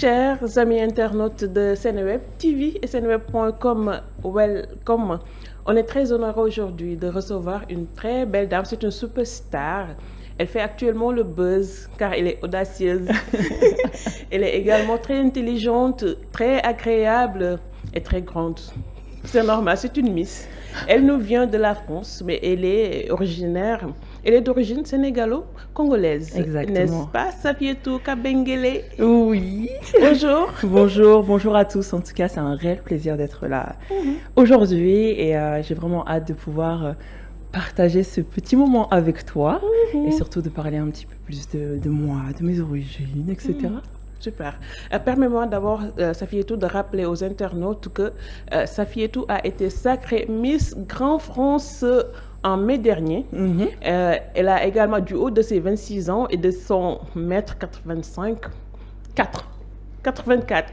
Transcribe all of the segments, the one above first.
Chers amis internautes de Seneweb TV et seneweb.com, welcome. On est très honoré aujourd'hui de recevoir une très belle dame, c'est une superstar. Elle fait actuellement le buzz car elle est audacieuse. Elle est également très intelligente, très agréable et très grande. C'est normal, c'est une Miss. Elle nous vient de la France, mais elle est d'origine sénégalo-congolaise. Exactement. N'est-ce pas, Safietou Kabengele? Oui. Bonjour. Bonjour à tous. En tout cas, c'est un réel plaisir d'être là aujourd'hui et j'ai vraiment hâte de pouvoir partager ce petit moment avec toi et surtout de parler un petit peu plus de moi, de mes origines, etc. Super. Permets-moi d'abord, Safietou, de rappeler aux internautes que Safietou a été sacrée Miss Grand France en mai dernier. Elle a également, du haut de ses 26 ans et de son mètre 84.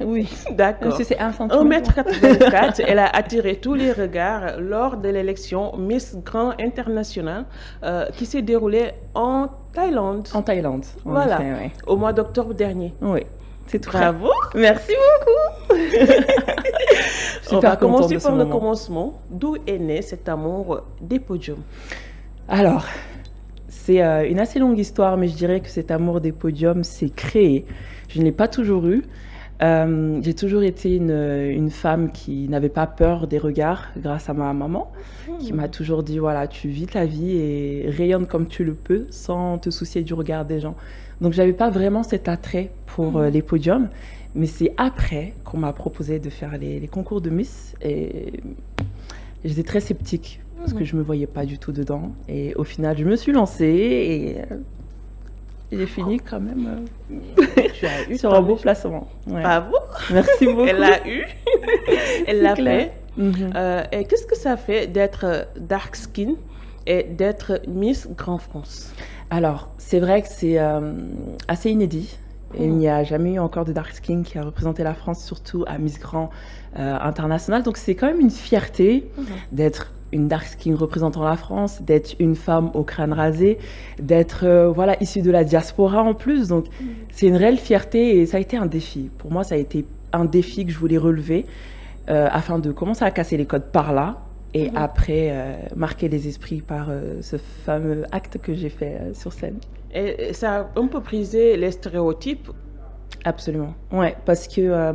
Oui, d'accord. C'est 1 cm. 1m84, elle a attiré tous les regards lors de l'élection Miss Grand International qui s'est déroulée en Thaïlande. En Thaïlande. Voilà, effet, ouais. au mois d'octobre dernier. Oui, c'est tout. Bravo. Merci beaucoup. On va commencer de ce par le moment. commencement. D'où est né cet amour des podiums? Alors, c'est une assez longue histoire, mais je dirais que cet amour des podiums s'est créé. Je ne l'ai pas toujours eu. J'ai toujours été une femme qui n'avait pas peur des regards grâce à ma maman, qui m'a toujours dit, voilà, tu vis ta vie et rayonne comme tu le peux sans te soucier du regard des gens. Donc, j'avais pas vraiment cet attrait pour les podiums, mais c'est après qu'on m'a proposé de faire les concours de Miss et j'étais très sceptique parce que je me voyais pas du tout dedans. Et au final, je me suis lancée et j'ai fini quand même Tu as eu sur un beau placement. Ouais. Bravo. Merci beaucoup. Elle l'a eu. Elle l'a clair. fait. Et qu'est-ce que ça fait d'être dark skin et d'être Miss Grand France? Alors, c'est vrai que c'est assez inédit. Et il n'y a jamais eu encore de dark skin qui a représenté la France, surtout à Miss Grand International. Donc, c'est quand même une fierté d'être une dark skin représentant la France, d'être une femme au crâne rasé, d'être voilà, issue de la diaspora en plus. Donc, c'est une réelle fierté et ça a été un défi. Pour moi, ça a été un défi que je voulais relever afin de commencer à casser les codes par là et après marquer les esprits par ce fameux acte que j'ai fait sur scène. Et ça a un peu brisé les stéréotypes. Absolument. Ouais, parce que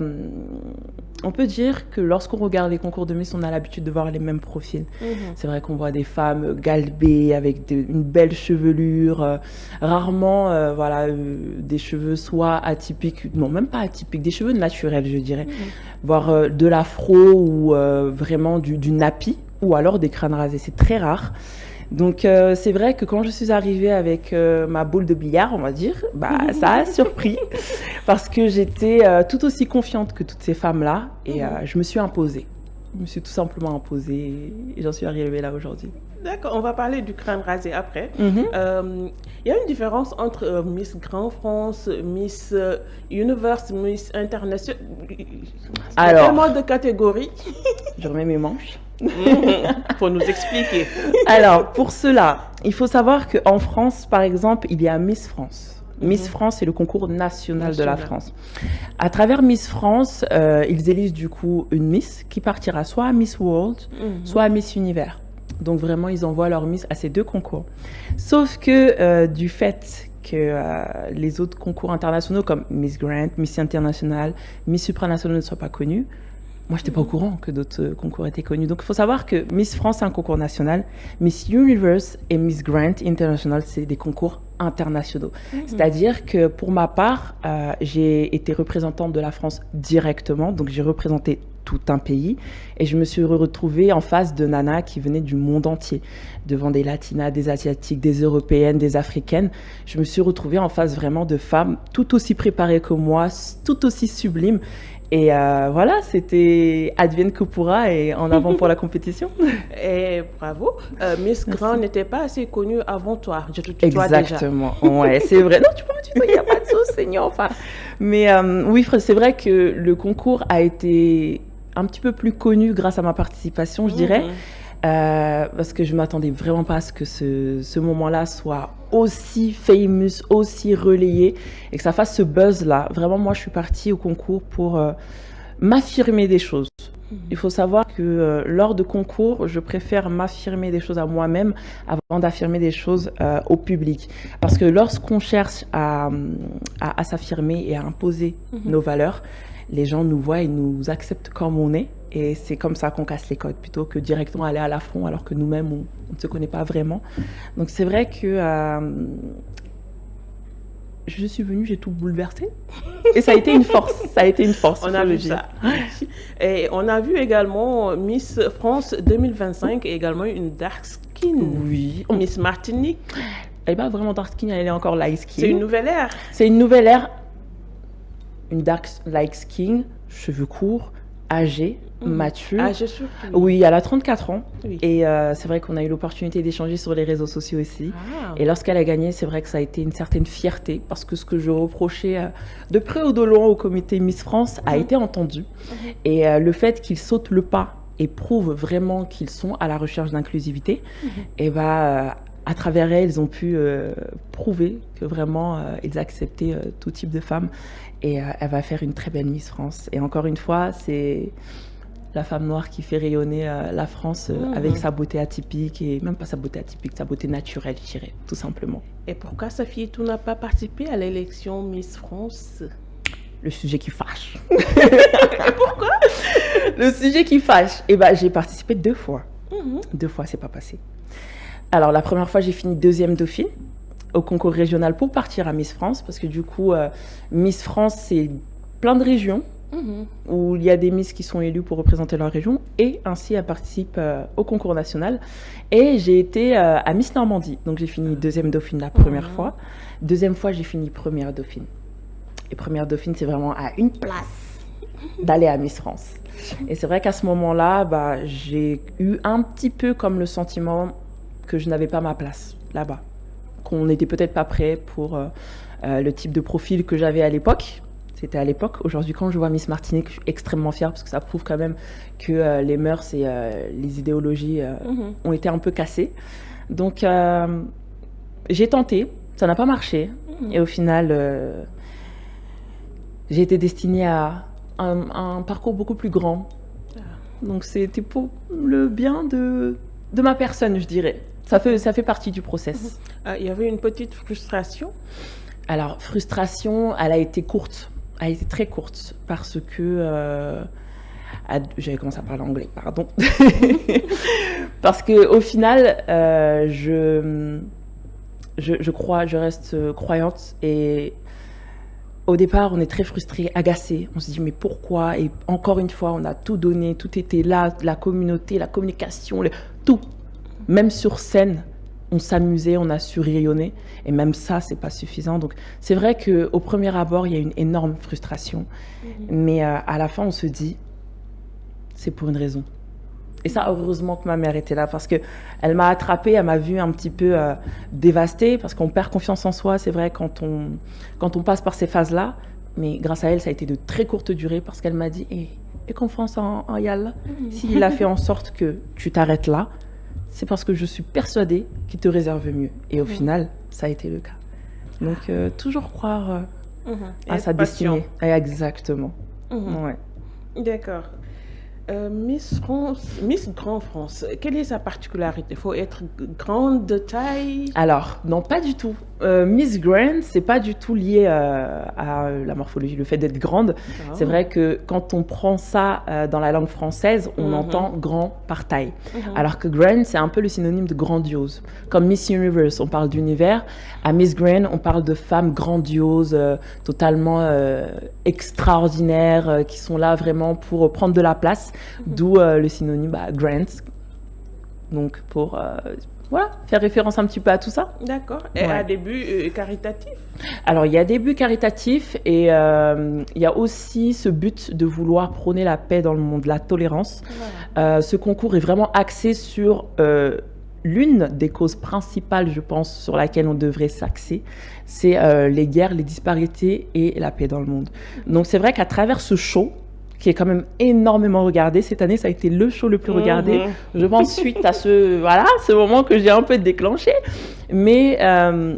on peut dire que lorsqu'on regarde les concours de Miss, on a l'habitude de voir les mêmes profils. C'est vrai qu'on voit des femmes galbées avec une belle chevelure, rarement voilà, des cheveux soit atypiques, non même pas atypiques, des cheveux naturels je dirais, voire de l'afro ou vraiment du nappy ou alors des crânes rasés, c'est très rare. Donc c'est vrai que quand je suis arrivée avec ma boule de billard, on va dire, bah ça a surpris parce que j'étais tout aussi confiante que toutes ces femmes-là et je me suis imposée. Je me suis tout simplement imposée et j'en suis arrivée là aujourd'hui. D'accord, on va parler du crâne rasé après. Il y a une différence entre Miss Grand France, Miss Universe, Miss International. Alors, il y a tellement de catégories. Je remets mes manches. Faut nous expliquer. Alors, pour cela, il faut savoir qu'en France, par exemple, il y a Miss France. Miss France, c'est le concours national de la France. À travers Miss France, ils élisent du coup une Miss qui partira soit à Miss World, soit à Miss Univers. Donc vraiment, ils envoient leur Miss à ces deux concours. Sauf que du fait que les autres concours internationaux comme Miss Grand, Miss International, Miss Supranational ne soient pas connus, moi, je n'étais pas au courant que d'autres concours étaient connus. Donc, il faut savoir que Miss France, c'est un concours national. Miss Universe et Miss Grand International, c'est des concours internationaux. C'est-à-dire que pour ma part, j'ai été représentante de la France directement. Donc, j'ai représenté tout un pays. Et je me suis retrouvée en face de nanas qui venaient du monde entier. Devant des latinas, des asiatiques, des européennes, des africaines. Je me suis retrouvée en face vraiment de femmes tout aussi préparées que moi, tout aussi sublimes. Et voilà, c'était advienne que pourra et en avant pour la compétition. Et bravo. Miss Grand n'était pas assez connue avant toi. Je te tutoie exactement. Déjà. Ouais, c'est vrai. Non, tu peux me tutoyer, il n'y a pas de souci, enfin. Mais oui, c'est vrai que le concours a été un petit peu plus connu grâce à ma participation, je dirais. parce que je ne m'attendais vraiment pas à ce que ce moment-là soit aussi famous, aussi relayé et que ça fasse ce buzz-là. Vraiment, moi, je suis partie au concours pour m'affirmer des choses. Il faut savoir que lors de concours, je préfère m'affirmer des choses à moi-même avant d'affirmer des choses au public. Parce que lorsqu'on cherche à s'affirmer et à imposer nos valeurs, les gens nous voient et nous acceptent comme on est. Et c'est comme ça qu'on casse les codes, plutôt que directement aller à l'affront alors que nous-mêmes, on ne se connaît pas vraiment. Donc c'est vrai que je suis venue, j'ai tout bouleversé. Et ça a été une force. Ça a été une force. On a vu ça. Et on a vu également Miss France 2025 et également une dark skin. Oui. Miss Martinique. Elle n'est pas vraiment dark skin, elle est encore light skin. C'est une nouvelle ère. C'est une nouvelle ère. Une dark light skin, cheveux courts, âgée, mature. Âgée surtout. Oui, elle a 34 ans. Oui. Et c'est vrai qu'on a eu l'opportunité d'échanger sur les réseaux sociaux aussi. Ah. Et lorsqu'elle a gagné, c'est vrai que ça a été une certaine fierté parce que ce que je reprochais de près ou de loin au comité Miss France a été entendu. Et le fait qu'ils sautent le pas et prouvent vraiment qu'ils sont à la recherche d'inclusivité, et à travers elle, ils ont pu prouver que vraiment ils acceptaient tout type de femmes. Et elle va faire une très belle Miss France. Et encore une fois, c'est la femme noire qui fait rayonner la France avec sa beauté atypique, et même pas sa beauté atypique, sa beauté naturelle, je dirais, tout simplement. Et pourquoi Safi Etou n'a pas participé à l'élection Miss France? Le sujet qui fâche. Et pourquoi? Le sujet qui fâche. Eh ben, j'ai participé 2 fois. 2 fois, c'est pas passé. Alors, la première fois, j'ai fini 2e dauphine au concours régional pour partir à Miss France, parce que du coup, Miss France, c'est plein de régions où il y a des Miss qui sont élues pour représenter leur région, et ainsi elle participe au concours national. Et j'ai été à Miss Normandie, donc j'ai fini 2e dauphine la première fois. 2e fois, j'ai fini 1re dauphine. Et 1re dauphine, c'est vraiment à une place d'aller à Miss France. Et c'est vrai qu'à ce moment-là, j'ai eu un petit peu comme le sentiment que je n'avais pas ma place là-bas, qu'on n'était peut-être pas prêt pour le type de profil que j'avais à l'époque. C'était à l'époque. Aujourd'hui, quand je vois Miss Martinique, je suis extrêmement fière parce que ça prouve quand même que les mœurs et les idéologies ont été un peu cassées. Donc, j'ai tenté, ça n'a pas marché. Et au final, j'ai été destinée à un parcours beaucoup plus grand. Donc, c'était pour le bien de ma personne, je dirais. Ça fait partie du process. Il y avait une petite frustration? Alors, frustration, elle a été courte. Elle a été très courte parce que... j'avais commencé à parler anglais, pardon. Parce qu'au final, je reste croyante. Et au départ, on est très frustré, agacé. On se dit, mais pourquoi? Et encore une fois, on a tout donné, tout était là, la communauté, la communication, tout. Même sur scène, on s'amusait, on a su rayonner. Et même ça, c'est pas suffisant. Donc, c'est vrai qu'au premier abord, il y a une énorme frustration. Mais à la fin, on se dit, c'est pour une raison. Et ça, heureusement que ma mère était là, parce qu'elle m'a attrapée, elle m'a vue un petit peu dévastée, parce qu'on perd confiance en soi, c'est vrai, quand on passe par ces phases-là. Mais grâce à elle, ça a été de très courte durée, parce qu'elle m'a dit, et confiance en Yalla, s'il a fait en sorte que tu t'arrêtes là, c'est parce que je suis persuadée qu'il te réserve mieux. Et au final, ça a été le cas. Donc, toujours croire à sa destinée. Exactement. Ouais. D'accord. Miss Grand France, quelle est sa particularité? Il faut être grande de taille? Alors, non, pas du tout. Miss Grand, c'est pas du tout lié à la morphologie, le fait d'être grande. C'est vrai que quand on prend ça dans la langue française, on entend grand par taille. Alors que Grand, c'est un peu le synonyme de grandiose. Comme Miss Universe, on parle d'univers. À Miss Grand, on parle de femmes grandioses, totalement extraordinaires, qui sont là vraiment pour prendre de la place. D'où le synonyme Grant. Donc pour voilà, faire référence un petit peu à tout ça. D'accord. Et à des buts caritatifs? Alors il y a des buts caritatifs et il y a aussi ce but de vouloir prôner la paix dans le monde, la tolérance. Voilà. Ce concours est vraiment axé sur l'une des causes principales, je pense, sur laquelle on devrait s'axer, c'est les guerres, les disparités et la paix dans le monde. Donc c'est vrai qu'à travers ce show qui est quand même énormément regardé. Cette année, ça a été le show le plus regardé. Je pense suite à ce moment que j'ai un peu déclenché. Mais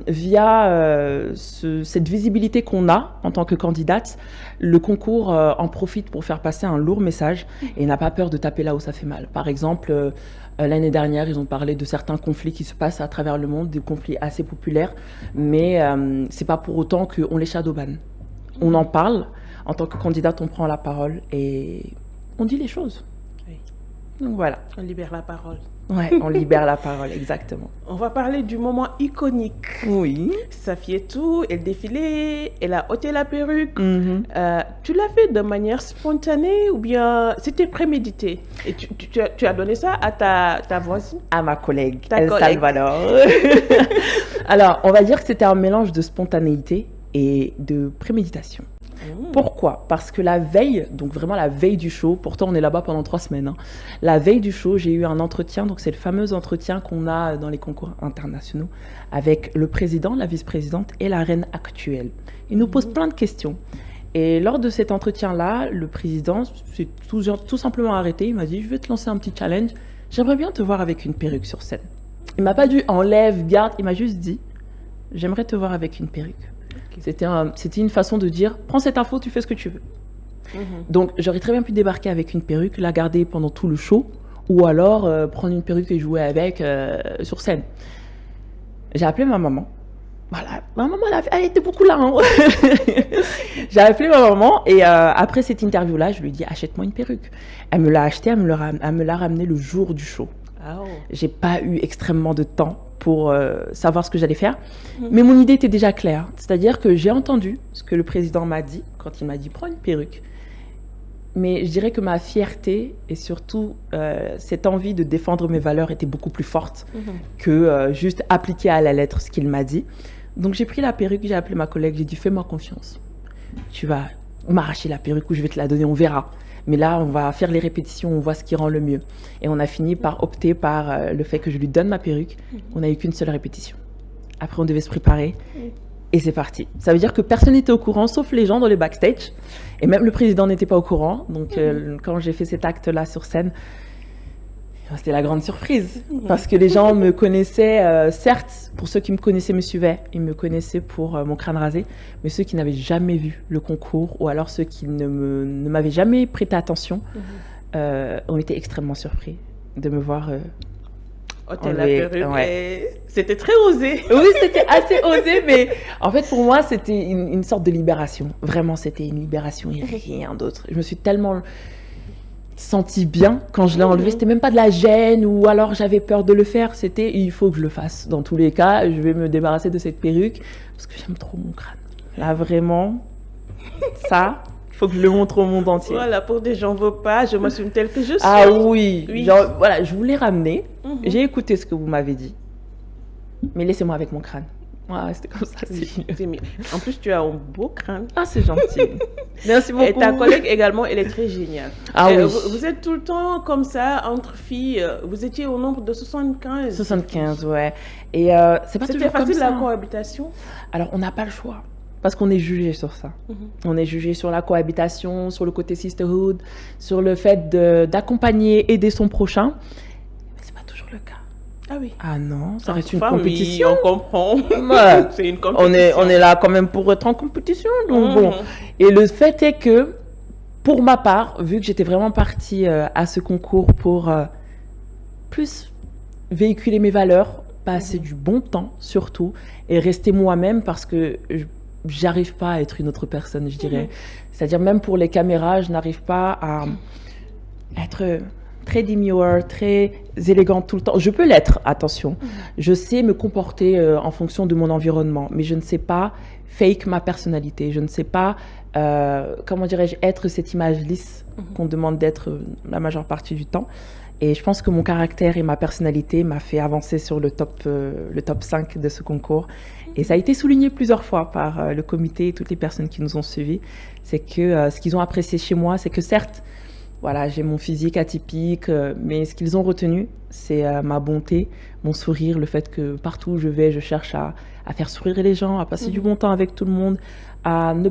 via cette visibilité qu'on a en tant que candidate, le concours en profite pour faire passer un lourd message et n'a pas peur de taper là où ça fait mal. Par exemple, l'année dernière, ils ont parlé de certains conflits qui se passent à travers le monde, des conflits assez populaires, mais c'est pas pour autant qu'on les shadowban. On en parle. En tant que candidate, on prend la parole et on dit les choses. Oui. Donc voilà. On libère la parole. Ouais, on libère la parole, exactement. On va parler du moment iconique. Oui. Safietou, elle défilait, elle a ôté la perruque. Mm-hmm. Tu l'as fait de manière spontanée ou bien c'était prémédité? Et tu as donné ça à ta voisine? À ma collègue, Ta El collègue. Salvador. Alors, on va dire que c'était un mélange de spontanéité et de préméditation. Pourquoi? Parce que la veille, donc vraiment la veille du show, pourtant on est là-bas pendant 3 semaines, hein. La veille du show, j'ai eu un entretien, donc c'est le fameux entretien qu'on a dans les concours internationaux, avec le président, la vice-présidente et la reine actuelle. Il nous pose plein de questions. Et lors de cet entretien-là, le président s'est tout simplement arrêté, il m'a dit, je vais te lancer un petit challenge, j'aimerais bien te voir avec une perruque sur scène. Il m'a pas dit enlève, garde, il m'a juste dit, j'aimerais te voir avec une perruque. C'était une façon de dire, prends cette info, tu fais ce que tu veux. Donc, j'aurais très bien pu débarquer avec une perruque, la garder pendant tout le show, ou alors prendre une perruque et jouer avec sur scène. J'ai appelé ma maman. Voilà, ma maman, elle était beaucoup là. Hein. J'ai appelé ma maman et après cette interview-là, je lui ai dit, achète-moi une perruque. Elle me l'a achetée, elle me l'a ramenée le jour du show. Oh. J'ai pas eu extrêmement de temps pour savoir ce que j'allais faire. Mais mon idée était déjà claire. C'est-à-dire que j'ai entendu ce que le président m'a dit quand il m'a dit « prends une perruque ». Mais je dirais que ma fierté et surtout cette envie de défendre mes valeurs était beaucoup plus forte que juste appliquer à la lettre ce qu'il m'a dit. Donc j'ai pris la perruque, j'ai appelé ma collègue, j'ai dit « fais-moi confiance. Tu vas m'arracher la perruque ou je vais te la donner, on verra. » Mais là, on va faire les répétitions, on voit ce qui rend le mieux. Et on a fini par opter par le fait que je lui donne ma perruque. On n'a eu qu'une seule répétition. Après, on devait se préparer. Et c'est parti. Ça veut dire que personne n'était au courant, sauf les gens dans les backstage. Et même le président n'était pas au courant. Donc, quand j'ai fait cet acte-là sur scène, c'était la grande surprise. Parce que les gens me connaissaient, certes, pour ceux qui me connaissaient, me suivaient. Ils me connaissaient pour mon crâne rasé. Mais ceux qui n'avaient jamais vu le concours, ou alors ceux qui ne m'avaient jamais prêté attention, ont été extrêmement surpris de me voir ôter la perruque. Ouais. C'était très osé. Oui, c'était assez osé, mais en fait, pour moi, c'était une sorte de libération. Vraiment, c'était une libération et rien d'autre. Je me suis tellement senti bien quand je l'ai enlevé. C'était même pas de la gêne ou alors j'avais peur de le faire. C'était il faut que je le fasse. Dans tous les cas, je vais me débarrasser de cette perruque parce que j'aime trop mon crâne. Là, vraiment, ça, il faut que je le montre au monde entier. Voilà, pour des gens veux pas, je m'assume tel que je suis. Ah oui, genre, voilà, je voulais ramener. J'ai écouté ce que vous m'avez dit. Mais laissez-moi avec mon crâne. Ouais, c'était comme ça. C'est mieux. En plus, tu as un beau crâne. Ah, c'est gentil. Merci beaucoup. Et ta collègue également, elle est très géniale. Ah oui. Vous êtes tout le temps comme ça, entre filles. Vous étiez au nombre de 75. 75, ouais. Et c'est pas toujours comme ça. C'était facile la cohabitation? Alors, on n'a pas le choix. Parce qu'on est jugé sur ça. On est jugé sur la cohabitation, sur le côté sisterhood, sur le fait d'accompagner, aider son prochain. Mais c'est pas toujours le cas. Ah oui. Ah non, ça reste une Famille, compétition. on comprend. Ouais. C'est une compétition. On est là quand même pour être en compétition. Donc bon. Et le fait est que, pour ma part, vu que j'étais vraiment partie à ce concours pour plus véhiculer mes valeurs, passer du bon temps surtout, et rester moi-même parce que j'arrive pas à être une autre personne, je dirais. C'est-à-dire même pour les caméras, je n'arrive pas à être très demure, très élégante tout le temps. Je peux l'être, attention. Je sais me comporter en fonction de mon environnement, mais je ne sais pas fake ma personnalité. Je ne sais pas, comment dirais-je, être cette image lisse qu'on demande d'être la majeure partie du temps. Et je pense que mon caractère et ma personnalité m'a fait avancer sur le top 5 de ce concours. Et ça a été souligné plusieurs fois par le comité et toutes les personnes qui nous ont suivis. C'est que ce qu'ils ont apprécié chez moi, c'est que certes, voilà, j'ai mon physique atypique, mais ce qu'ils ont retenu, c'est ma bonté, mon sourire, le fait que partout où je vais, je cherche à faire sourire les gens, à passer du bon temps avec tout le monde, à ne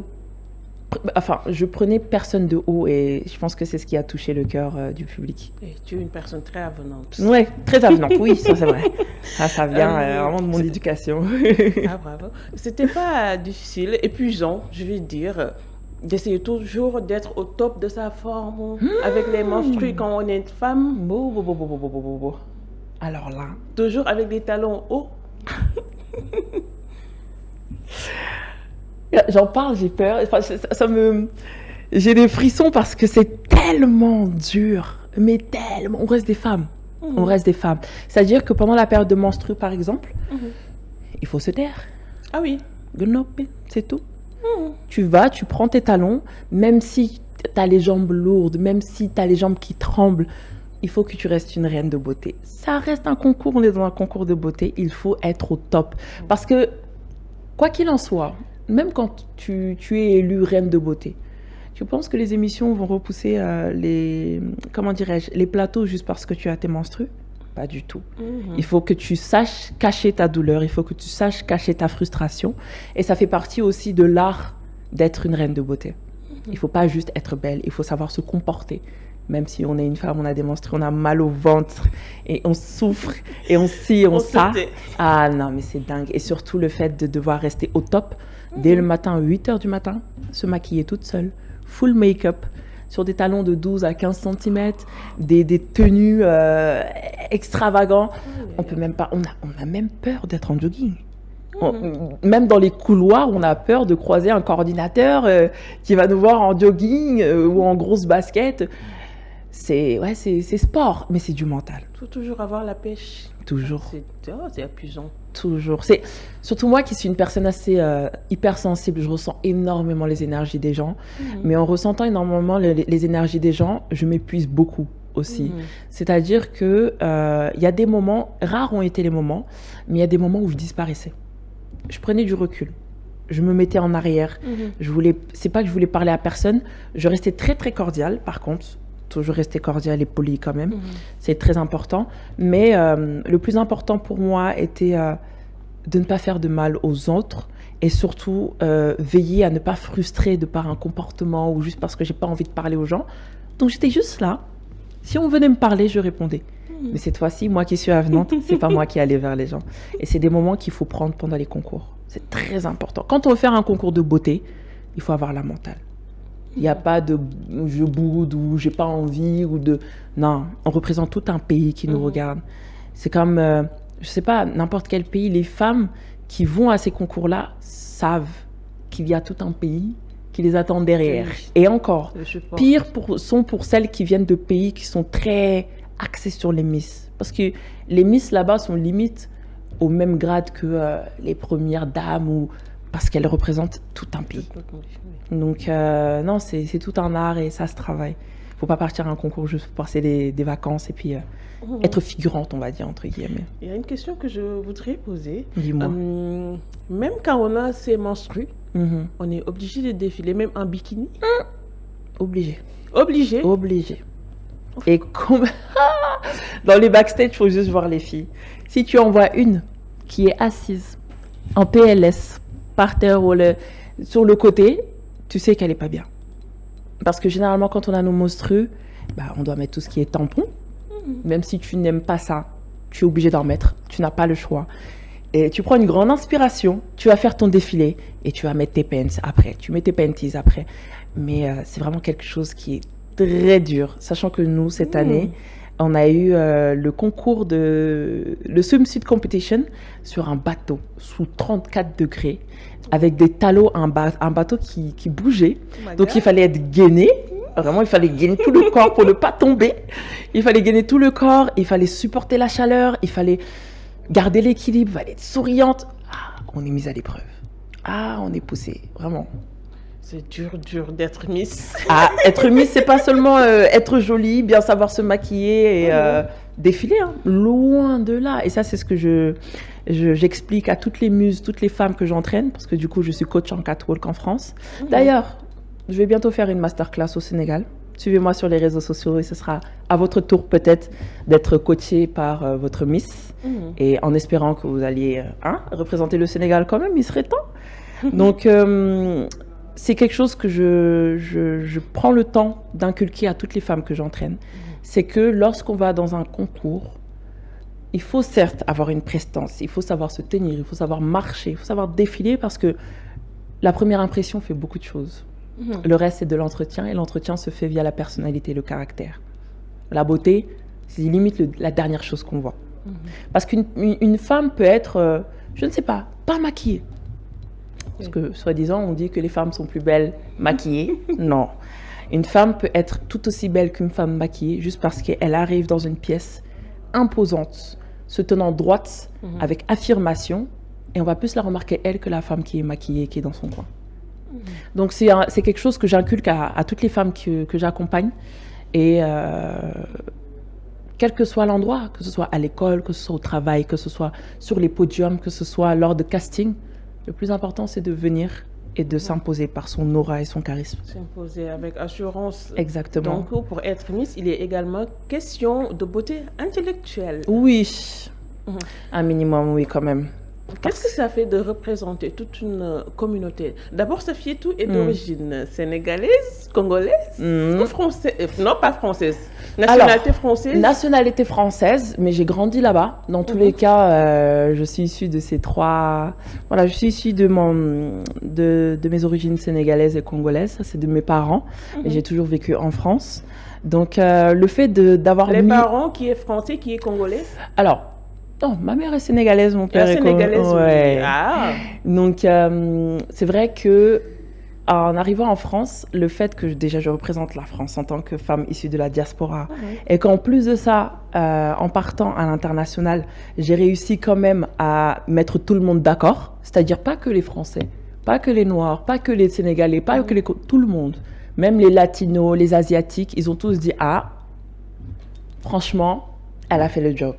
Enfin, je prenais personne de haut et je pense que c'est ce qui a touché le cœur du public. Et tu es une personne très avenante. Oui, très avenante, oui, ça c'est vrai. Ça vient vraiment de mon éducation. Ah, bravo. C'était pas difficile, épuisant, je vais dire, d'essayer toujours d'être au top de sa forme, avec les menstrues quand on est une femme. Alors là... Toujours avec des talons hauts. J'en parle, j'ai peur. Enfin, j'ai des frissons parce que c'est tellement dur. Mais tellement. On reste des femmes. On reste des femmes. C'est-à-dire que pendant la période de menstru, par exemple, il faut se taire. Ah oui. C'est tout. Tu vas, tu prends tes talons, même si tu as les jambes lourdes, même si tu as les jambes qui tremblent, il faut que tu restes une reine de beauté. Ça reste un concours, on est dans un concours de beauté, il faut être au top. Parce que, quoi qu'il en soit, même quand tu es élue reine de beauté, tu penses que les émissions vont repousser les plateaux juste parce que tu as tes menstrues? Pas du tout. Il faut que tu saches cacher ta douleur, il faut que tu saches cacher ta frustration. Et ça fait partie aussi de l'art d'être une reine de beauté. Il ne faut pas juste être belle, il faut savoir se comporter. Même si on est une femme, on a des menstrues, on a mal au ventre et on souffre et on scie, on ça. Ah non, mais c'est dingue. Et surtout le fait de devoir rester au top dès le matin, 8h du matin, se maquiller toute seule, full make-up, sur des talons de 12 à 15 cm, des tenues extravagants. On peut même pas, on a même peur d'être en jogging. Même dans les couloirs, on a peur de croiser un coordinateur qui va nous voir en jogging ou en grosse basket. C'est sport, mais c'est du mental. Il faut toujours avoir la pêche. Toujours. C'est épuisant. Toujours. Surtout moi qui suis une personne assez hypersensible, je ressens énormément les énergies des gens. Mais en ressentant énormément les énergies des gens, je m'épuise beaucoup aussi. C'est-à-dire que y a des moments, rares ont été les moments, mais il y a des moments où je disparaissais. Je prenais du recul. Je me mettais en arrière. C'est pas que je voulais parler à personne. Je restais très très cordiale, par contre. Toujours rester cordial et poli quand même. C'est très important. Mais le plus important pour moi était de ne pas faire de mal aux autres et surtout veiller à ne pas frustrer de par un comportement ou juste parce que j'ai pas envie de parler aux gens. Donc j'étais juste là. Si on venait me parler, je répondais. Mais cette fois-ci, moi qui suis avenante, c'est pas moi qui allais vers les gens. Et c'est des moments qu'il faut prendre pendant les concours. C'est très important. Quand on veut faire un concours de beauté, il faut avoir la mentale. Il n'y a pas de je boude ou j'ai pas envie ou de... Non, on représente tout un pays qui nous regarde. C'est comme, je sais pas, n'importe quel pays, les femmes qui vont à ces concours-là savent qu'il y a tout un pays qui les attend derrière. Et encore, pire sont pour celles qui viennent de pays qui sont très axés sur les Miss. Parce que les Miss là-bas sont limite au même grade que les premières dames ou... parce qu'elles représentent tout un pays. Donc, non, c'est tout un art et ça se travaille. Il ne faut pas partir à un concours juste pour passer des vacances et puis être figurante, on va dire, entre guillemets. Il y a une question que je voudrais poser. Dis-moi. Même quand on a ses menstrues, on est obligé de défiler, même en bikini? Obligé. Obligé? Obligé. Et comme... dans les backstage, il faut juste voir les filles. Si tu en vois une qui est assise en PLS, par terre ou sur le côté, tu sais qu'elle n'est pas bien. Parce que généralement, quand on a nos menstrues, on doit mettre tout ce qui est tampon. Même si tu n'aimes pas ça, tu es obligé d'en mettre. Tu n'as pas le choix. Et tu prends une grande inspiration, tu vas faire ton défilé et tu vas mettre tes pants après. Tu mets tes panties après. Mais c'est vraiment quelque chose qui est très dur. Sachant que nous, cette année, on a eu le concours le swimsuit competition sur un bateau sous 34 degrés avec des talons, un bateau qui bougeait. Donc il fallait être gainé. Vraiment, il fallait gainer tout le corps pour ne pas tomber. Il fallait gainer tout le corps, il fallait supporter la chaleur, il fallait garder l'équilibre, il fallait être souriante. Ah, on est mise à l'épreuve. Ah, on est poussé, vraiment. C'est dur d'être Miss. Ah, être Miss, c'est pas seulement être jolie, bien savoir se maquiller et défiler. Hein. Loin de là. Et ça, c'est ce que j'explique à toutes les muses, toutes les femmes que j'entraîne, parce que du coup, je suis coach en catwalk en France. D'ailleurs, je vais bientôt faire une masterclass au Sénégal. Suivez-moi sur les réseaux sociaux et ce sera à votre tour peut-être d'être coaché par votre Miss. Et en espérant que vous alliez représenter le Sénégal quand même, il serait temps. Donc, c'est quelque chose que je prends le temps d'inculquer à toutes les femmes que j'entraîne. C'est que lorsqu'on va dans un concours, il faut certes avoir une prestance, il faut savoir se tenir, il faut savoir marcher, il faut savoir défiler parce que la première impression fait beaucoup de choses. Le reste, c'est de l'entretien et l'entretien se fait via la personnalité, le caractère. La beauté, c'est limite la dernière chose qu'on voit. Parce qu'une femme peut être, je ne sais pas maquillée. Parce que, soi-disant, on dit que les femmes sont plus belles maquillées. Non. Une femme peut être tout aussi belle qu'une femme maquillée juste parce qu'elle arrive dans une pièce imposante, se tenant droite, avec affirmation, et on va plus la remarquer, elle, que la femme qui est maquillée, qui est dans son coin. Donc, c'est quelque chose que j'inculque à toutes les femmes que j'accompagne. Et quel que soit l'endroit, que ce soit à l'école, que ce soit au travail, que ce soit sur les podiums, que ce soit lors de casting, le plus important, c'est de venir et de s'imposer par son aura et son charisme. S'imposer avec assurance. Exactement. Donc, pour être Miss, il est également question de beauté intellectuelle. Oui, un minimum, oui, quand même. Qu'est-ce que ça fait de représenter toute une communauté? D'abord, Safietou est d'origine sénégalaise, congolaise ou française? Non, pas française. Nationalité française? Nationalité française, mais j'ai grandi là-bas. Dans tous les cas, je suis issue de ces trois... Voilà, je suis issue de mes origines sénégalaises et congolaises. Ça, c'est de mes parents. Et j'ai toujours vécu en France. Donc, le fait d'avoir Les parents qui est français, qui est congolais? Alors... Non, ma mère est sénégalaise, mon père est sénégalaise. Ouais. Oui. Ah. Donc, c'est vrai que en arrivant en France, le fait que déjà je représente la France en tant que femme issue de la diaspora, et qu'en plus de ça, en partant à l'international, j'ai réussi quand même à mettre tout le monde d'accord, c'est-à-dire pas que les Français, pas que les Noirs, pas que les Sénégalais, pas que tout le monde, même les Latinos, les Asiatiques, ils ont tous dit ah, franchement, elle a fait le job.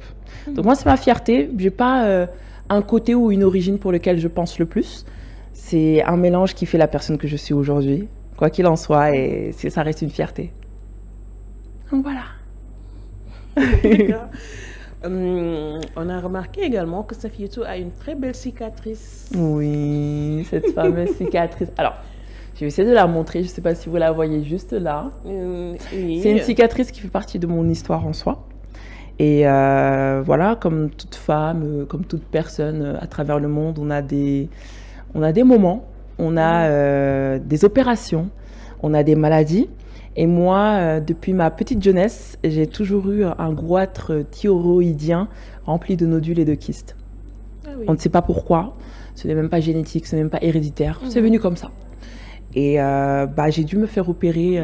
Donc moi, c'est ma fierté. Je n'ai pas un côté ou une origine pour lequel je pense le plus. C'est un mélange qui fait la personne que je suis aujourd'hui, quoi qu'il en soit, et ça reste une fierté. Donc voilà. On a remarqué également que Safietou a une très belle cicatrice. Oui, cette fameuse cicatrice. Alors, je vais essayer de la montrer. Je ne sais pas si vous la voyez juste là. Oui. C'est une cicatrice qui fait partie de mon histoire en soi. Et voilà, comme toute femme, comme toute personne à travers le monde, on a des moments, on a des opérations, on a des maladies. Et moi, depuis ma petite jeunesse, j'ai toujours eu un goitre thyroïdien rempli de nodules et de kystes. Ah oui. On ne sait pas pourquoi, ce n'est même pas génétique, ce n'est même pas héréditaire, c'est venu comme ça. Et j'ai dû me faire opérer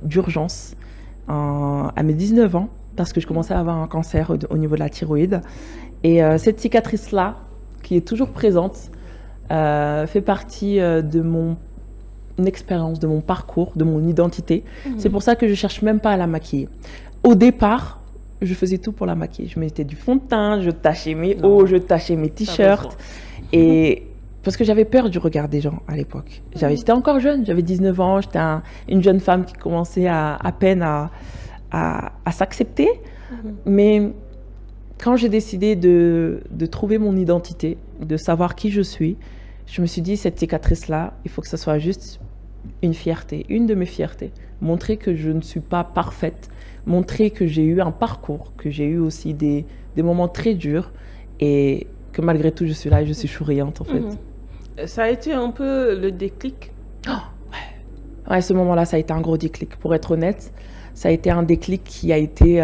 d'urgence à mes 19 ans. Parce que je commençais à avoir un cancer au niveau de la thyroïde. Et cette cicatrice-là, qui est toujours présente, fait partie de mon expérience, de mon parcours, de mon identité. C'est pour ça que je ne cherche même pas à la maquiller. Au départ, je faisais tout pour la maquiller. Je mettais du fond de teint, je tachais mes hauts, je tachais mes t-shirts. Et parce que j'avais peur du regard des gens à l'époque. J'étais encore jeune, j'avais 19 ans, j'étais une jeune femme qui commençait à peine à s'accepter. Mais quand j'ai décidé de trouver mon identité, de savoir qui je suis, je me suis dit, cette cicatrice-là, il faut que ce soit juste une fierté, une de mes fiertés. Montrer que je ne suis pas parfaite, montrer que j'ai eu un parcours, que j'ai eu aussi des moments très durs et que malgré tout, je suis là et je suis souriante en fait. Ça a été un peu le déclic? Ouais, ce moment-là, ça a été un gros déclic. Pour être honnête, ça a été un déclic qui a été,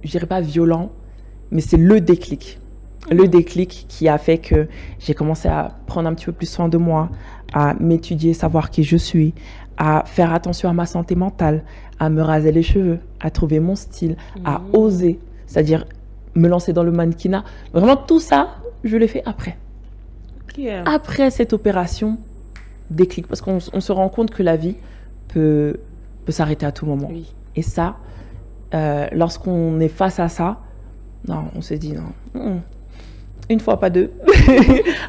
je dirais pas violent, mais c'est le déclic. Le déclic qui a fait que j'ai commencé à prendre un petit peu plus soin de moi, à m'étudier, savoir qui je suis, à faire attention à ma santé mentale, à me raser les cheveux, à trouver mon style, à oser, c'est-à-dire me lancer dans le mannequinat. Vraiment, tout ça, je l'ai fait après. Après cette opération, déclic, parce qu'on se rend compte que la vie peut s'arrêter à tout moment. Oui. Et ça, lorsqu'on est face à ça, non, on s'est dit non, une fois pas deux.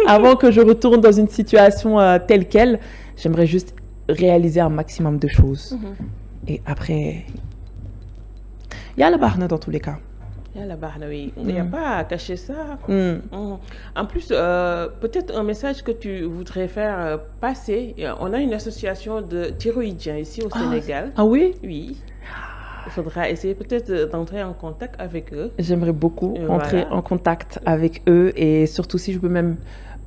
Avant que je retourne dans une situation telle quelle, j'aimerais juste réaliser un maximum de choses. Et après, il y a le barna dans tous les cas. Yàlla baax na oui. Il n'y a pas à cacher ça. En plus, peut-être un message que tu voudrais faire passer. On a une association de thyroïdiens ici au Sénégal. Ah oui? Oui. Il faudra essayer peut-être d'entrer en contact avec eux. J'aimerais beaucoup entrer en contact avec eux et surtout si je peux même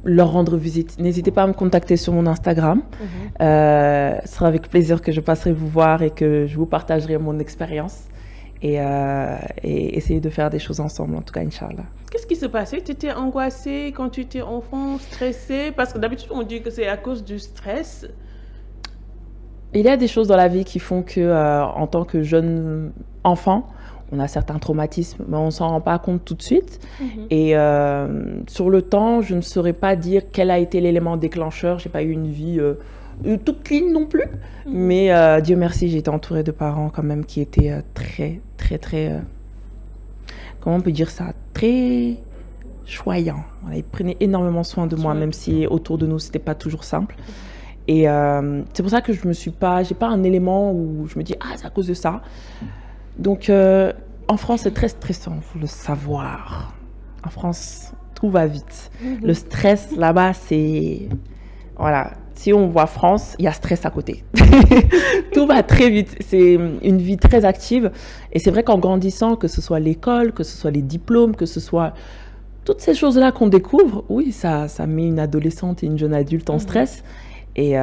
leur rendre visite. N'hésitez pas à me contacter sur mon Instagram. Ce sera avec plaisir que je passerai vous voir et que je vous partagerai mon expérience et essayer de faire des choses ensemble, en tout cas, Inch'Allah. Qu'est-ce qui se passait? Tu étais angoissée quand tu étais enfant, stressée? Parce que d'habitude, on dit que c'est à cause du stress. Il y a des choses dans la vie qui font que, en tant que jeune enfant, on a certains traumatismes, mais on ne s'en rend pas compte tout de suite. Et sur le temps, je ne saurais pas dire quel a été l'élément déclencheur. Je n'ai pas eu une vie toute clean non plus. Mais Dieu merci, j'ai été entourée de parents quand même qui étaient très, comment on peut dire ça? Très choyants. Voilà, ils prenaient énormément soin de moi, même si autour de nous, ce n'était pas toujours simple. Et c'est pour ça que je me suis pas, j'ai pas un élément où je me dis ah c'est à cause de ça. Donc en France c'est très stressant, faut le savoir. En France tout va vite. Le stress là-bas c'est voilà. Si on voit France, il y a stress à côté. Tout va très vite. C'est une vie très active. Et c'est vrai qu'en grandissant, que ce soit l'école, que ce soit les diplômes, que ce soit toutes ces choses-là qu'on découvre, oui, ça met une adolescente et une jeune adulte en stress. Et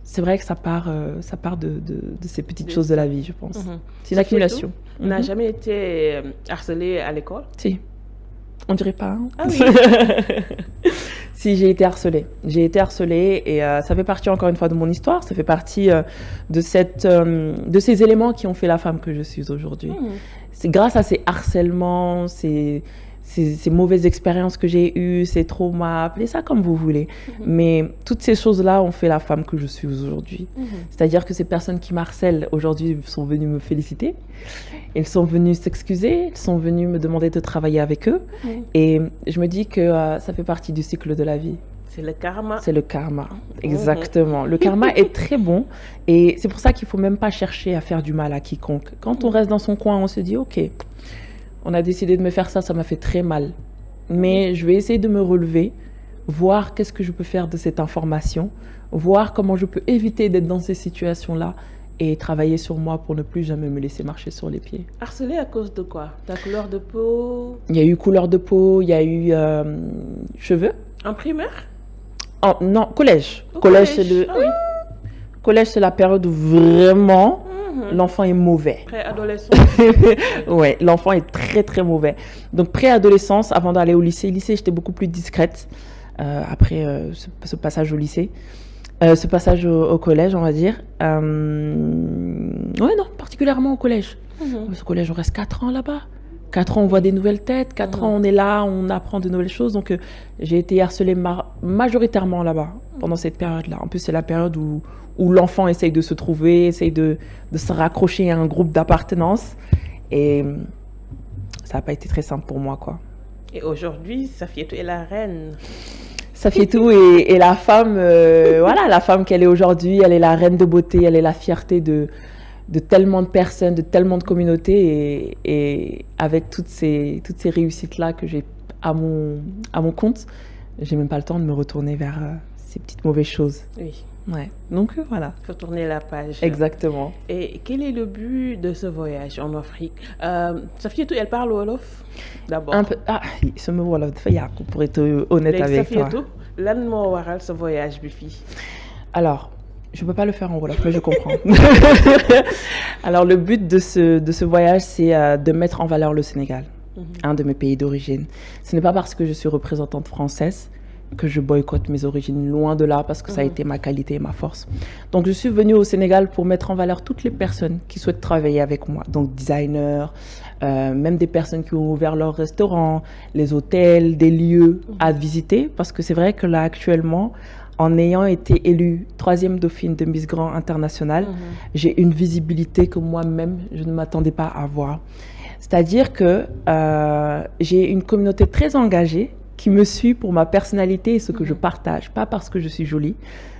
c'est vrai que ça part de ces petites choses de la vie, je pense. C'est une accumulation. On n'a jamais été harcelé à l'école? Si. On dirait pas. Hein? Ah oui. Si, j'ai été harcelée. J'ai été harcelée et ça fait partie encore une fois de mon histoire. Ça fait partie de ces éléments qui ont fait la femme que je suis aujourd'hui. C'est grâce à ces harcèlements, ces mauvaises expériences que j'ai eues, ces traumas, appelez ça comme vous voulez. Mais toutes ces choses-là ont fait la femme que je suis aujourd'hui. C'est-à-dire que ces personnes qui m'harcèlent aujourd'hui sont venues me féliciter. Elles sont venues s'excuser, elles sont venues me demander de travailler avec eux. Et je me dis que ça fait partie du cycle de la vie. C'est le karma. C'est le karma, exactement. Le karma est très bon et c'est pour ça qu'il ne faut même pas chercher à faire du mal à quiconque. Quand on reste dans son coin, on se dit « Ok, on a décidé de me faire ça, ça m'a fait très mal. Mais je vais essayer de me relever, voir qu'est-ce que je peux faire de cette information, voir comment je peux éviter d'être dans ces situations-là et travailler sur moi pour ne plus jamais me laisser marcher sur les pieds. » Harcelé à cause de quoi? Ta couleur de peau? Il y a eu couleur de peau, il y a eu cheveux. En primaire? Non, collège. Collège, c'est le... Ah oui. Collège, c'est la période où vraiment l'enfant est mauvais. Préadolescence. Ouais, l'enfant est très très mauvais. Donc préadolescence, avant d'aller au lycée. Lycée, j'étais beaucoup plus discrète. Après ce passage au lycée. Ce passage au collège, on va dire. Ouais, non, particulièrement au collège. Au collège, on reste 4 ans là-bas. 4 ans, on voit des nouvelles têtes. 4 ans, on est là, on apprend de nouvelles choses. Donc, j'ai été harcelée majoritairement là-bas, pendant cette période-là. En plus, c'est la période où l'enfant essaye de se trouver, essaye de se raccrocher à un groupe d'appartenance. Et ça n'a pas été très simple pour moi, quoi. Et aujourd'hui, Safietou est la reine. Safietou est la femme, voilà, la femme qu'elle est aujourd'hui. Elle est la reine de beauté, elle est la fierté de tellement de personnes, de tellement de communautés et avec toutes ces réussites-là que j'ai à mon compte, j'ai même pas le temps de me retourner vers ces petites mauvaises choses. Oui. Ouais. Donc voilà. Il faut tourner la page. Exactement. Et quel est le but de ce voyage en Afrique? Safietou, elle parle Wolof d'abord. Un peu. Ah, ce mot Wolof, pour être honnête avec toi. Safietou, lan moo waral ce voyage bi fi? Alors, je ne peux pas le faire en Wolof, mais je comprends. Alors, le but de ce voyage, c'est de mettre en valeur le Sénégal, un de mes pays d'origine. Ce n'est pas parce que je suis représentante française que je boycotte mes origines, loin de là, parce que ça a été ma qualité et ma force. Donc, je suis venue au Sénégal pour mettre en valeur toutes les personnes qui souhaitent travailler avec moi. Donc, designers, même des personnes qui ont ouvert leur restaurant, les hôtels, des lieux à visiter, parce que c'est vrai que là, actuellement, en ayant été élue 3e dauphine de Miss Grand International, j'ai une visibilité que moi-même, je ne m'attendais pas à avoir. C'est-à-dire que j'ai une communauté très engagée qui me suit pour ma personnalité et ce que je partage, pas parce que je suis jolie.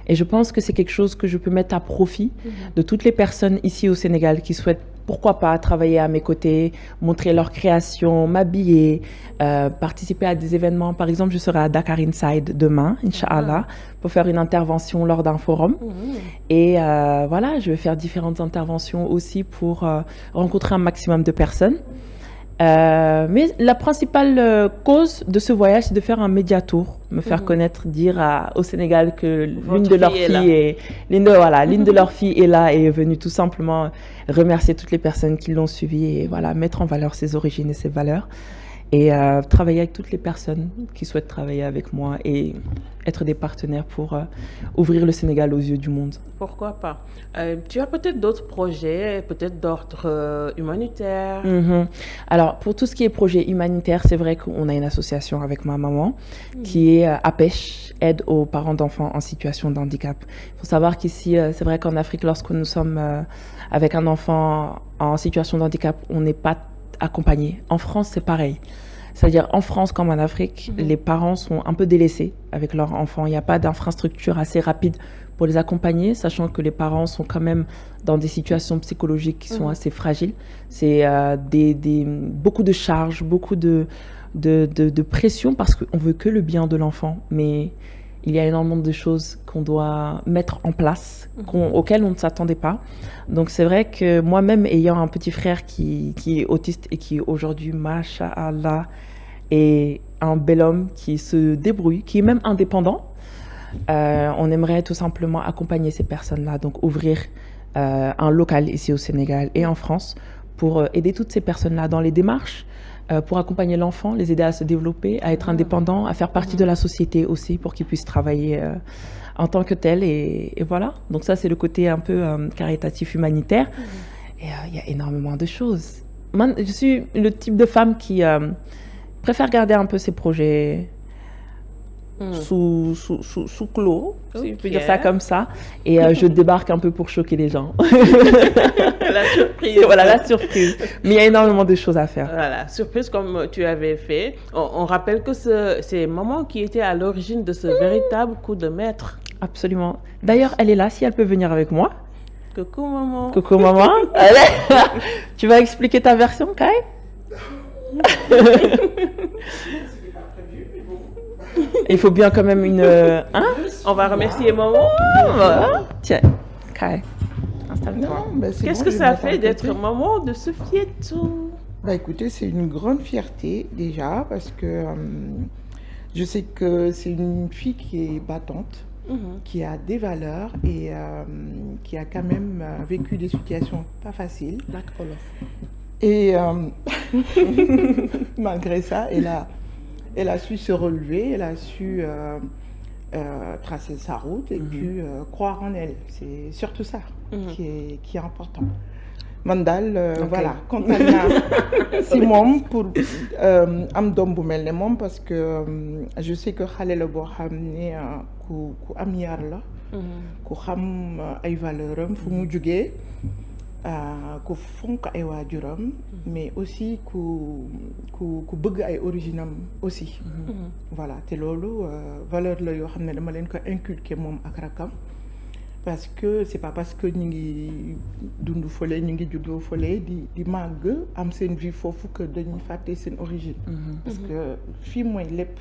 Et je pense que c'est quelque chose que je peux mettre à profit de toutes les personnes ici au Sénégal qui souhaitent pourquoi pas travailler à mes côtés, montrer leur création, m'habiller, participer à des événements. Par exemple, je serai à Dakar Inside demain, Inch'Allah, pour faire une intervention lors d'un forum. Et voilà, je vais faire différentes interventions aussi pour rencontrer un maximum de personnes. Mais la principale cause de ce voyage, c'est de faire un médiatour, me faire connaître, dire au Sénégal que l'une de leurs filles l'une de leurs filles est là et est venue tout simplement remercier toutes les personnes qui l'ont suivi et voilà, mettre en valeur ses origines et ses valeurs. Et travailler avec toutes les personnes qui souhaitent travailler avec moi et être des partenaires pour ouvrir le Sénégal aux yeux du monde. Pourquoi pas? Tu as peut-être d'autres projets, peut-être d'ordre humanitaire? Alors, pour tout ce qui est projet humanitaire, c'est vrai qu'on a une association avec ma maman qui est APECH, aide aux parents d'enfants en situation de handicap. Il faut savoir qu'ici, c'est vrai qu'en Afrique, lorsque nous sommes avec un enfant en situation de handicap, on n'est pas accompagnés. En France, c'est pareil. C'est-à-dire, en France comme en Afrique, les parents sont un peu délaissés avec leurs enfants. Il n'y a pas d'infrastructure assez rapide pour les accompagner, sachant que les parents sont quand même dans des situations psychologiques qui sont assez fragiles. C'est beaucoup de charges, beaucoup de pression parce qu'on veut que le bien de l'enfant. Mais il y a énormément de choses qu'on doit mettre en place, auxquelles on ne s'attendait pas. Donc c'est vrai que moi-même, ayant un petit frère qui est autiste et qui aujourd'hui, masha'Allah, est un bel homme qui se débrouille, qui est même indépendant, on aimerait tout simplement accompagner ces personnes-là, donc ouvrir un local ici au Sénégal et en France pour aider toutes ces personnes-là dans les démarches, pour accompagner l'enfant, les aider à se développer, à être indépendant, à faire partie de la société aussi pour qu'ils puissent travailler en tant que tel. Et voilà, donc ça c'est le côté un peu caritatif humanitaire. Et il y a énormément de choses. Moi, je suis le type de femme qui préfère garder un peu ses projets sous clos, si je peux dire ça comme ça. Et je débarque un peu pour choquer les gens. La surprise. Voilà, la surprise. Mais il y a énormément de choses à faire. Voilà, surprise comme tu avais fait. On rappelle que c'est maman qui était à l'origine de ce véritable coup de maître. Absolument. D'ailleurs, elle est là, si elle peut venir avec moi. Coucou maman. Coucou maman. Allez. Tu vas expliquer ta version, Kai? Il faut bien quand même une... Hein? On va remercier maman. Voilà. Tiens, Kai, installe-toi. Qu'est-ce que ça fait d'être maman de Sofietou? Bah écoutez, c'est une grande fierté déjà parce que je sais que c'est une fille qui est battante, qui a des valeurs et qui a quand même vécu des situations pas faciles. Et malgré ça, elle a su se relever, elle a su tracer sa route et puis croire en elle. C'est surtout ça qui est important. Mandal, voilà, kontaan naa si moom pour am doom bu mel ne moom parce que je sais que xale la boo xam ne ku am yar la, ku xam ay valeur am fu mu jugee, ku fonk ay waajuram, mais aussi ku bëgg ay origine am aussi. Voilà, te loolu valeur la yoo xam ne dama leen ko inculquer moom ak rakam. Parce que c'est pas parce que ñu ngi dund fële ñu ngi juddoo fële di màgg am seen vie foofu que dañuy fàtte seen origine. Parce que fii mooy lépp.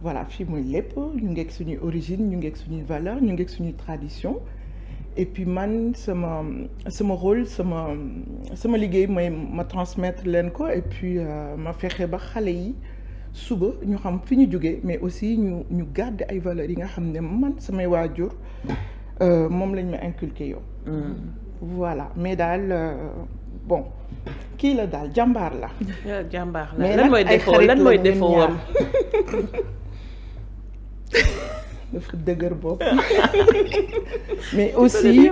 Voilà, fii mooy lépp ñu ngi ak suñuy origine ñu ngi ak suñuy valeur ñu ngi ak suñuy tradition. Et puis man sama rôle sama liggéey mooy ma transmettre leen ko et puis ma fexe ba xale yi suba ñu xam fi ñu jógee mais aussi ñu garder ay valeurs yi nga xam ne man samay waajur moom lañ ma inculqué yow. Voilà, mais daal bon kii la daal jàmbaar la. Jàmbaar la lan mooy défaut am. dafa dëgër bopp. Mais aussi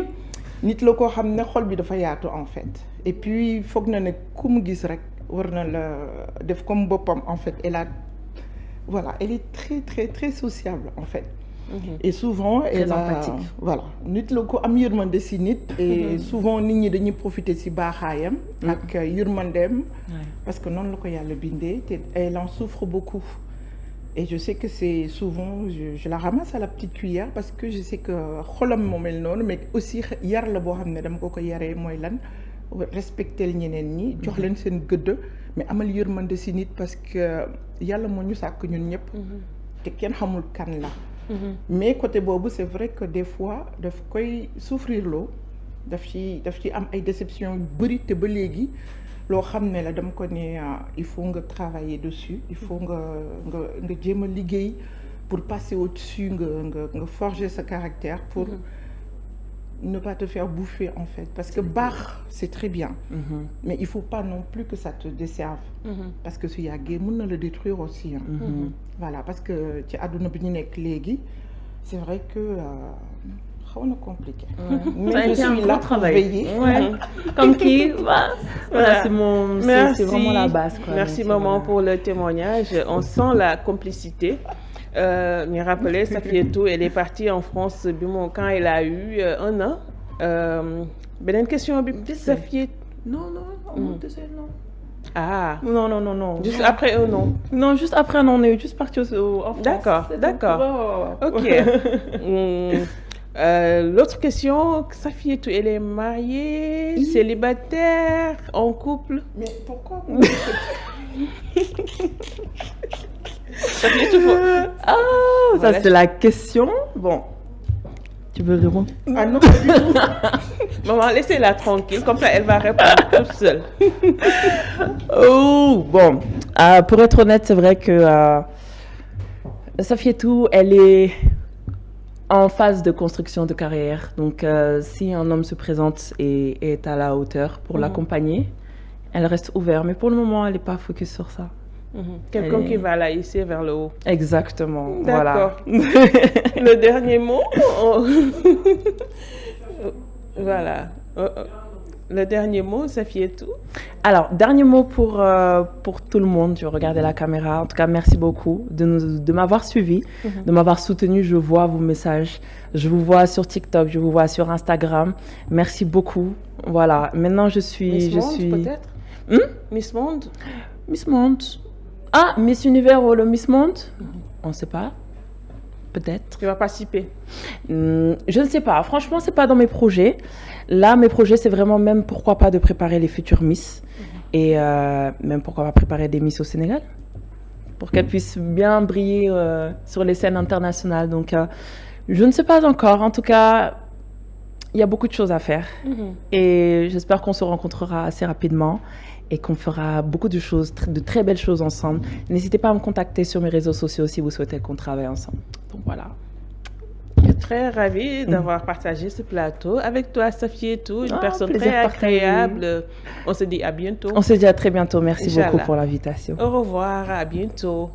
nit la koo xam ne xol bi dafa yaatu en fait. Et puis foog na ne ku mu gis rek war na la def comme boppam en fait. Elle est très très très sociable en fait. Et souvent elle a voilà nit la ko am yërmande si nit et souvent nit ñi dañuy profiter si baaxaayam ak yërmandeem parce que noonu la ko yàlla bindee te elle en souffre beaucoup et je sais que c'est souvent je la ramasse à la petite cuillère parce que je sais que xolam moo mel noonu mais aussi yar la boo xam ne dama ko yaree mooy lan respecter ñeneen ñi jox leen seen gëdd mais amal yërmande si nit parce que yàlla moo ñu sàkk ñun ñëpp te kenn xamul kan la mais côté boobu c'est vrai que des fois daf koy souffrir loo daf ci am ay déception yu bëri te ba léegi loo xam ne la dama ko ne il faut nga travailler dessus il faut nga jéem a liggéey pour passer au-dessus nga forger sa caractère pour ne pas te faire bouffer en fait parce que baax c'est très bien mais il faut pas non plus que ça te desserve parce que su yàggee mën na la détruire aussi voilà parce que ci àdduna bi ñu nekk léegi c'est vrai que xaw na compliqué mais je suis là pour veiller comme qui voilà c'est vraiment la base quoi. Merci maman pour le témoignage, on sent la complicité. Ñu rappeler Safietou, elle est partie en France bi moom quand elle a eu 1 an. Beneen question bi Safietou. Non. Ah. Non. Juste après 1 an. Non, juste après 1 an, on est juste parti en France. D'accord. Ok. L'autre question, Safietou, elle est mariée, célibataire, en couple. Mais pourquoi Ça c'est la question. Bon, tu veux répondre? Ah non, pas du tout. Maman, laissez-la tranquille, comme ça elle va répondre toute seule. Bon, pour être honnête, c'est vrai que Safietou, elle est en phase de construction de carrière. Donc, si un homme se présente et est à la hauteur pour l'accompagner, elle reste ouverte. Mais pour le moment, elle n'est pas focus sur ça. Quelqu'un qui va la hisser vers le haut. Exactement. D'accord. Voilà. Le dernier mot. Voilà. Le dernier mot, Safietou. Alors, dernier mot pour tout le monde. Je regardais la caméra. En tout cas, merci beaucoup de m'avoir suivi, de m'avoir soutenu. Je vois vos messages. Je vous vois sur TikTok, je vous vois sur Instagram. Merci beaucoup. Voilà. Maintenant, je suis... peut-être Miss Monde. Miss Monde. Ah, Miss Univers ou le Miss Monde? On ne sait pas. Peut-être. Tu vas participer? Je ne sais pas. Franchement, c'est pas dans mes projets. Là, mes projets, c'est vraiment même pourquoi pas de préparer les futures Miss et même pourquoi pas préparer des Miss au Sénégal pour qu'elles puissent bien briller sur les scènes internationales. Donc, je ne sais pas encore. En tout cas, il y a beaucoup de choses à faire et j'espère qu'on se rencontrera assez rapidement et qu'on fera beaucoup de choses, de très belles choses ensemble. N'hésitez pas à me contacter sur mes réseaux sociaux si vous souhaitez qu'on travaille ensemble. Donc voilà. Je suis très ravie d'avoir partagé ce plateau avec toi, Safietou, une personne très agréable. On se dit à bientôt. On se dit à très bientôt. Merci beaucoup pour l'invitation. Au revoir, à bientôt.